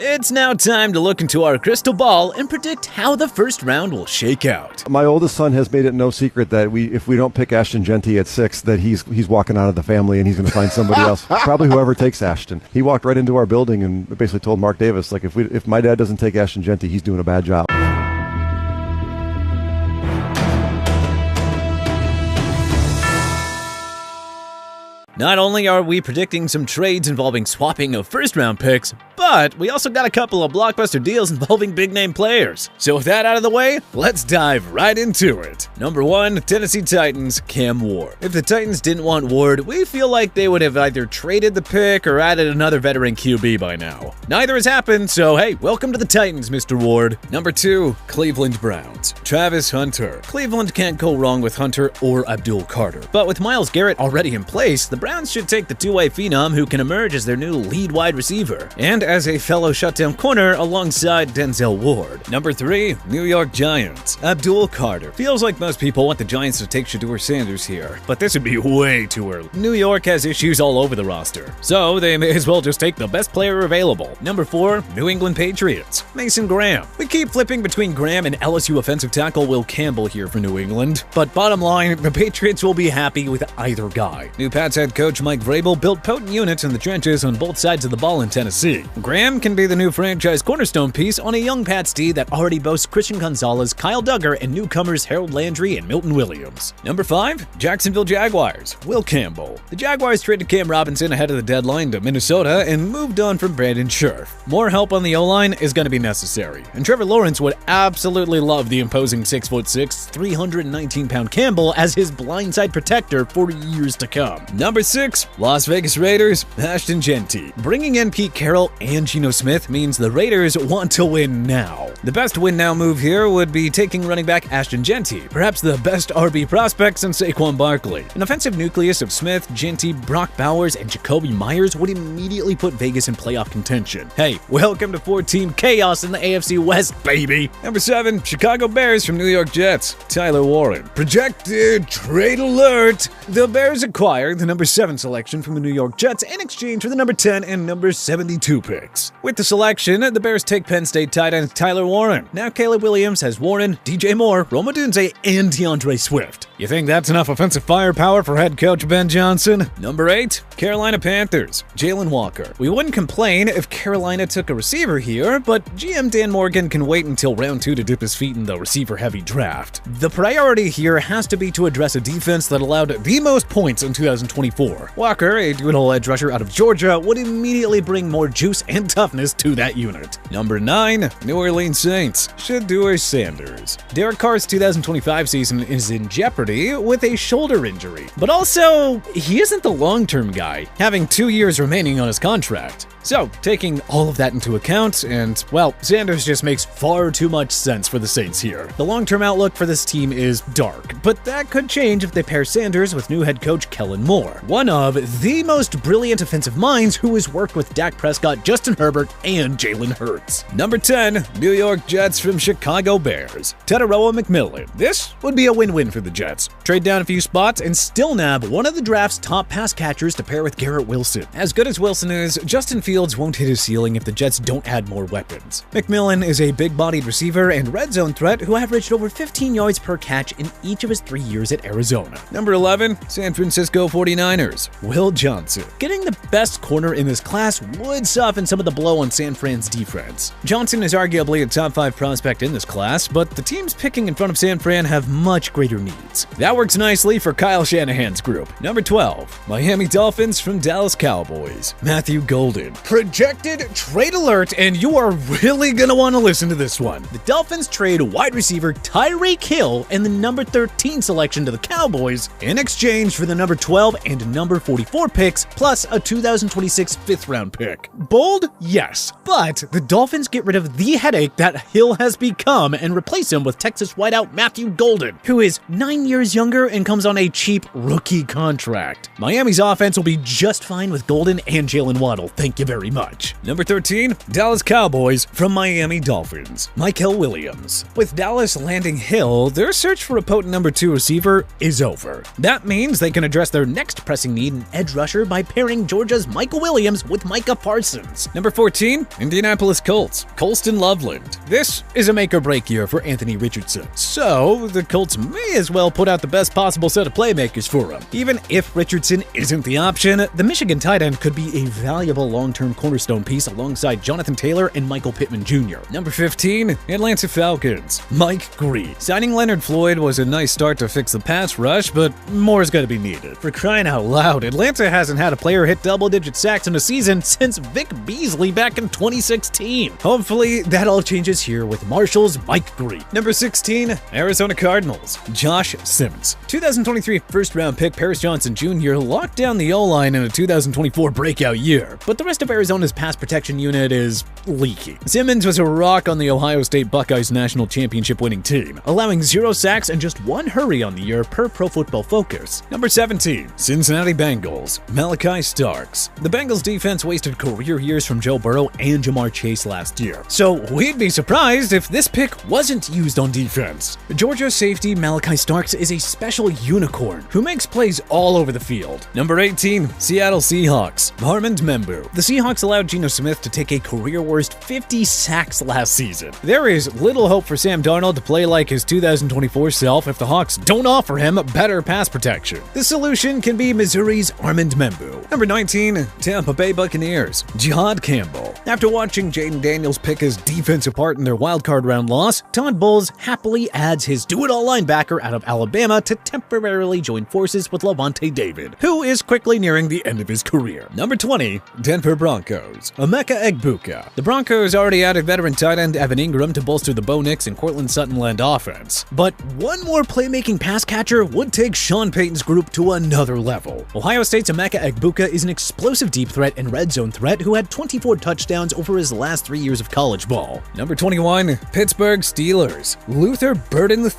It's now time to look into our crystal ball and predict how the first round will shake out. My oldest son has made it no secret that if we don't pick Ashton Genty at 6, that he's walking out of the family and he's going to find somebody else. Probably whoever takes Ashton. He walked right into our building and basically told Mark Davis, like, if my dad doesn't take Ashton Genty, he's doing a bad job. Not only are we predicting some trades involving swapping of first-round picks, but we also got a couple of blockbuster deals involving big-name players. So with that out of the way, let's dive right into it. Number 1, Tennessee Titans, Cam Ward. If the Titans didn't want Ward, we feel like they would have either traded the pick or added another veteran QB by now. Neither has happened, so hey, welcome to the Titans, Mr. Ward. Number 2, Cleveland Browns, Travis Hunter. Cleveland can't go wrong with Hunter or Abdul Carter, but with Myles Garrett already in place, the Browns should take the two-way phenom who can emerge as their new lead wide receiver, and as a fellow shutdown corner alongside Denzel Ward. Number 3, New York Giants, Abdul Carter. Feels like most people want the Giants to take Shedeur Sanders here, but this would be way too early. New York has issues all over the roster, so they may as well just take the best player available. Number 4, New England Patriots, Mason Graham. We keep flipping between Graham and LSU offensive tackle Will Campbell here for New England, but bottom line, the Patriots will be happy with either guy. New Pats head coach Mike Vrabel built potent units in the trenches on both sides of the ball in Tennessee. Graham can be the new franchise cornerstone piece on a young Pats D that already boasts Christian Gonzalez, Kyle Duggar, and newcomers Harold Landry and Milton Williams. Number 5, Jacksonville Jaguars, Will Campbell. The Jaguars traded Cam Robinson ahead of the deadline to Minnesota and moved on from Brandon Scherff. More help on the O-line is going to be necessary, and Trevor Lawrence would absolutely love the imposing 6'6", 319-pound Campbell as his blindside protector for years to come. Number 6, Las Vegas Raiders, Ashton Genty. Bringing in Pete Carroll and Geno Smith means the Raiders want to win now. The best win-now move here would be taking running back Ashton Genty, perhaps the best RB prospect since Saquon Barkley. An offensive nucleus of Smith, Genty, Brock Bowers, and Jacoby Myers would immediately put Vegas in playoff contention. Hey, welcome to 4-team chaos in the AFC West, baby! Number 7, Chicago Bears from New York Jets, Tyler Warren. Projected trade alert! The Bears acquired the number 7 selection from the New York Jets in exchange for the number 10 and number 72 picks. With the selection, the Bears take Penn State tight end Tyler Warren. Now Caleb Williams has Warren, DJ Moore, Rome Odunze, and DeAndre Swift. You think that's enough offensive firepower for head coach Ben Johnson? Number 8, Carolina Panthers, Jalen Walker. We wouldn't complain if Carolina took a receiver here, but GM Dan Morgan can wait until round 2 to dip his feet in the receiver-heavy draft. The priority here has to be to address a defense that allowed the most points in 2024. Walker, a dual edge rusher out of Georgia, would immediately bring more juice and toughness to that unit. Number 9, New Orleans Saints, Shedeur Sanders. Derek Carr's 2025 season is in jeopardy with a shoulder injury, but also, he isn't the long-term guy, having 2 years remaining on his contract. So, taking all of that into account, and, well, Sanders just makes far too much sense for the Saints here. The long-term outlook for this team is dark, but that could change if they pair Sanders with new head coach Kellen Moore, one of the most brilliant offensive minds who has worked with Dak Prescott, Justin Herbert, and Jalen Hurts. Number 10, New York Jets from Chicago Bears, Teteroa McMillan. This would be a win-win for the Jets. Trade down a few spots and still nab one of the draft's top pass catchers to pair with Garrett Wilson. As good as Wilson is, Justin Fields won't hit his ceiling if the Jets don't add more weapons. McMillan is a big-bodied receiver and red zone threat who averaged over 15 yards per catch in each of his 3 years at Arizona. Number 11, San Francisco 49ers, Will Johnson. Getting the best corner in this class would soften some of the blow on San Fran's defense. Johnson is arguably a top 5 prospect in this class, but the teams picking in front of San Fran have much greater needs. That works nicely for Kyle Shanahan's group. Number 12, Miami Dolphins from Dallas Cowboys, Matthew Golden. Projected trade alert, and you are really gonna want to listen to this one. The Dolphins trade wide receiver Tyreek Hill and the number 13 selection to the Cowboys in exchange for the number 12 and number 44 picks, plus a 2026 5th-round pick. Bold? Yes. But the Dolphins get rid of the headache that Hill has become and replace him with Texas wideout Matthew Golden, who is 9 years younger and comes on a cheap rookie contract. Miami's offense will be just fine with Golden and Jalen Waddle. Thank you very much. Number 13, Dallas Cowboys from Miami Dolphins, Michael Williams. With Dallas landing Hill, their search for a potent number 2 receiver is over. That means they can address their next pressing pressing need an edge rusher by pairing Georgia's Michael Williams with Micah Parsons. Number 14, Indianapolis Colts, Colston Loveland. This is a make-or-break year for Anthony Richardson, so the Colts may as well put out the best possible set of playmakers for him. Even if Richardson isn't the option, the Michigan tight end could be a valuable long-term cornerstone piece alongside Jonathan Taylor and Michael Pittman Jr. Number 15, Atlanta Falcons, Mike Green. Signing Leonard Floyd was a nice start to fix the pass rush, but more is going to be needed. For crying out loud, Atlanta hasn't had a player hit double-digit sacks in a season since Vic Beasley back in 2016. Hopefully, that all changes here with Marshall's Mike Green. Number 16, Arizona Cardinals, Josh Simmons. 2023 first-round pick Paris Johnson Jr. locked down the O-line in a 2024 breakout year, but the rest of Arizona's pass protection unit is leaky. Simmons was a rock on the Ohio State Buckeyes national championship winning team, allowing 0 sacks and just 1 hurry on the year per Pro Football Focus. Number 17, Cincinnati Bengals, Malachi Starks. The Bengals defense wasted career years from Joe Burrow and Jamar Chase last year, so we'd be surprised if this pick wasn't used on defense. Georgia safety Malachi Starks is a special unicorn who makes plays all over the field. Number 18, Seattle Seahawks, Armand Membu. The Seahawks allowed Geno Smith to take a career-worst 50 sacks last season. There is little hope for Sam Darnold to play like his 2024 self if the Hawks don't offer him better pass protection. The solution can be Missouri's Armand Membu. Number 19, Tampa Bay Buccaneers, Jihad Campbell. After watching Jaden Daniels pick his defense apart in their wildcard round loss, Todd Bowles happily adds his do-it-all linebacker out of Alabama to temporarily join forces with Lavonte David, who is quickly nearing the end of his career. Number 20, Denver Broncos, Emeka Egbuka. The Broncos already added veteran tight end Evan Ingram to bolster the Bo Nix and Cortland Sutton-led offense, but one more playmaking pass catcher would take Sean Payton's group to another level. Ohio State's Emeka Egbuka is an explosive deep threat and red zone threat who had 24 touchdowns over his last 3 years of college ball. Number 21, Pittsburgh Steelers, Luther Burden III.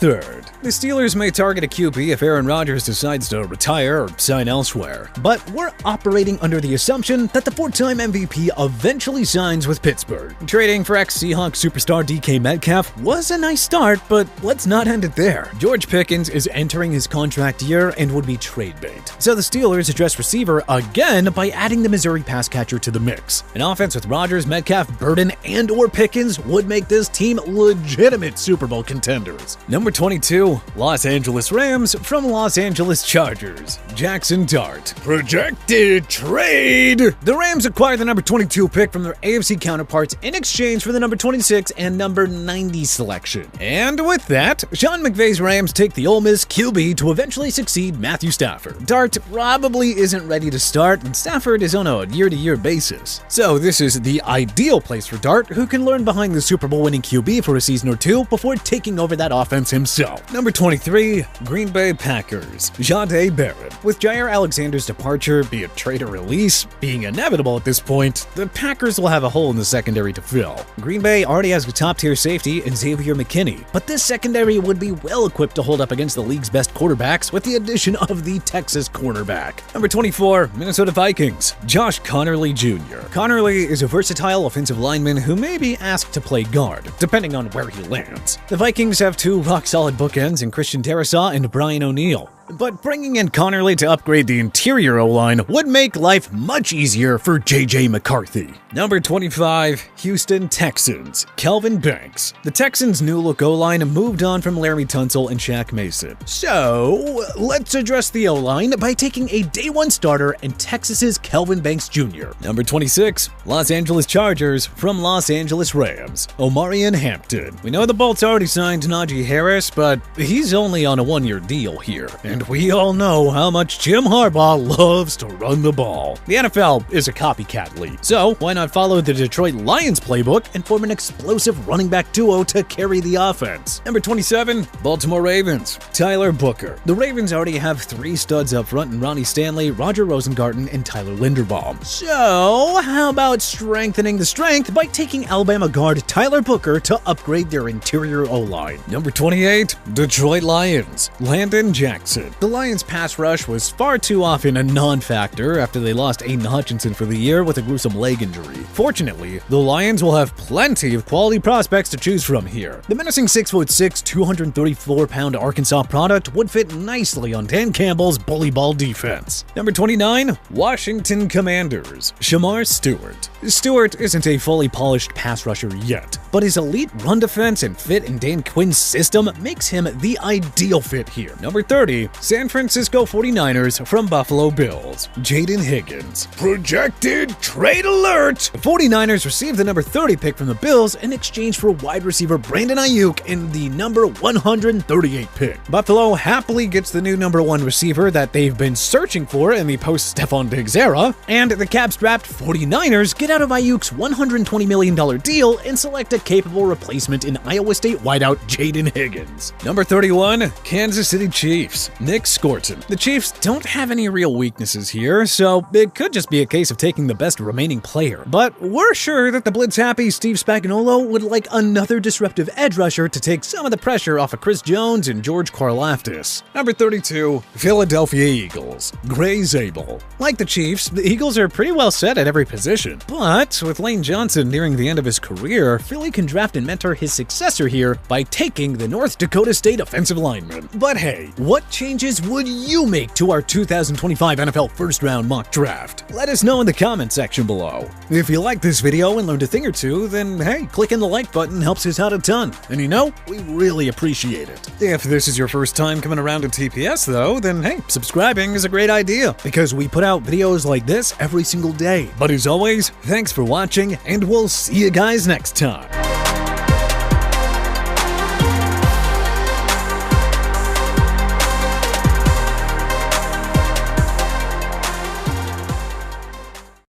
The Steelers may target a QB if Aaron Rodgers decides to retire or sign elsewhere, but we're operating under the assumption that the 4-time MVP eventually signs with Pittsburgh. Trading for ex-Seahawks superstar DK Metcalf was a nice start, but let's not end it there. George Pickens is entering his contract year and would be trade bait, so the Steelers address receiver again by adding the Missouri pass catcher to the mix. An offense with Rodgers, Metcalf, Burden, and/or Pickens would make this team legitimate Super Bowl contenders. Number 22, Los Angeles Rams from Los Angeles Chargers, Jackson Dart. Projected trade! The Rams acquired the number 22 pick from their AFC counterparts in exchange for the number 26 and number 90 selection. And with that, Sean McVay's Rams take the Ole Miss QB to eventually succeed Matthew Stafford. Dart probably isn't ready to start, and Stafford is on a year-to-year basis. So this is the ideal place for Dart, who can learn behind the Super Bowl winning QB for a season or two before taking over that offense himself. Number 23, Green Bay Packers, Jahdae Barrett. With Jair Alexander's departure, be it trade or release, being inevitable at this point, the Packers will have a hole in the secondary to fill. Green Bay already has a top-tier safety in Xavier McKinney, but this secondary would be well-equipped to hold up against the league's best quarterbacks with the addition of the Texas cornerback. Number 24, Minnesota Vikings, Josh Connerly Jr. Connerly is a versatile offensive lineman who may be asked to play guard, depending on where he lands. The Vikings have 2 rock-solid bookends in Christian Darrisaw and Brian O'Neill, but bringing in Connerly to upgrade the interior O-line would make life much easier for J.J. McCarthy. Number 25, Houston Texans, Kelvin Banks. The Texans' new-look O-line moved on from Larry Tunsil and Shaq Mason. So, let's address the O-line by taking a day-one starter and Texas's Kelvin Banks Jr. Number 26, Los Angeles Chargers from Los Angeles Rams, Omarion Hampton. We know the Bolts already signed Najee Harris, but he's only on a 1-year deal here. And we all know how much Jim Harbaugh loves to run the ball. The NFL is a copycat league, so why not follow the Detroit Lions playbook and form an explosive running back duo to carry the offense? Number 27, Baltimore Ravens, Tyler Booker. The Ravens already have 3 studs up front in Ronnie Stanley, Roger Rosengarten, and Tyler Linderbaum. So how about strengthening the strength by taking Alabama guard Tyler Booker to upgrade their interior O-line? Number 28, Detroit Lions, Landon Jackson. started. The Lions' pass rush was far too often a non-factor after they lost Aiden Hutchinson for the year with a gruesome leg injury. Fortunately, the Lions will have plenty of quality prospects to choose from here. The menacing 6'6", 234-pound Arkansas product would fit nicely on Dan Campbell's bully ball defense. Number 29, Washington Commanders, Shamar Stewart. Stewart isn't a fully polished pass rusher yet, but his elite run defense and fit in Dan Quinn's system makes him the ideal fit here. Number 30, San Francisco 49ers from Buffalo Bills, Jaden Higgins. Projected trade alert! The 49ers received the number 30 pick from the Bills in exchange for wide receiver Brandon Ayuk in the number 138 pick. Buffalo happily gets the new number 1 receiver that they've been searching for in the post-Stephon Diggs era, and the cap-strapped 49ers get out of Ayuk's $120 million deal and select a capable replacement in Iowa State wideout Jaden Higgins. Number 31, Kansas City Chiefs, Nick Scorton. The Chiefs don't have any real weaknesses here, so it could just be a case of taking the best remaining player. But we're sure that the blitz-happy Steve Spagnuolo would like another disruptive edge rusher to take some of the pressure off of Chris Jones and George Karlaftis. Number 32, Philadelphia Eagles, Gray Zabel. Like the Chiefs, the Eagles are pretty well set at every position. But with Lane Johnson nearing the end of his career, Philly can draft and mentor his successor here by taking the North Dakota State offensive lineman. But hey, what changes would you make to our 2025 NFL first-round mock draft? Let us know in the comment section below. If you liked this video and learned a thing or two, then hey, clicking the like button helps us out a ton. And you know, we really appreciate it. If this is your first time coming around to TPS though, then hey, subscribing is a great idea because we put out videos like this every single day. But as always, thanks for watching and we'll see you guys next time.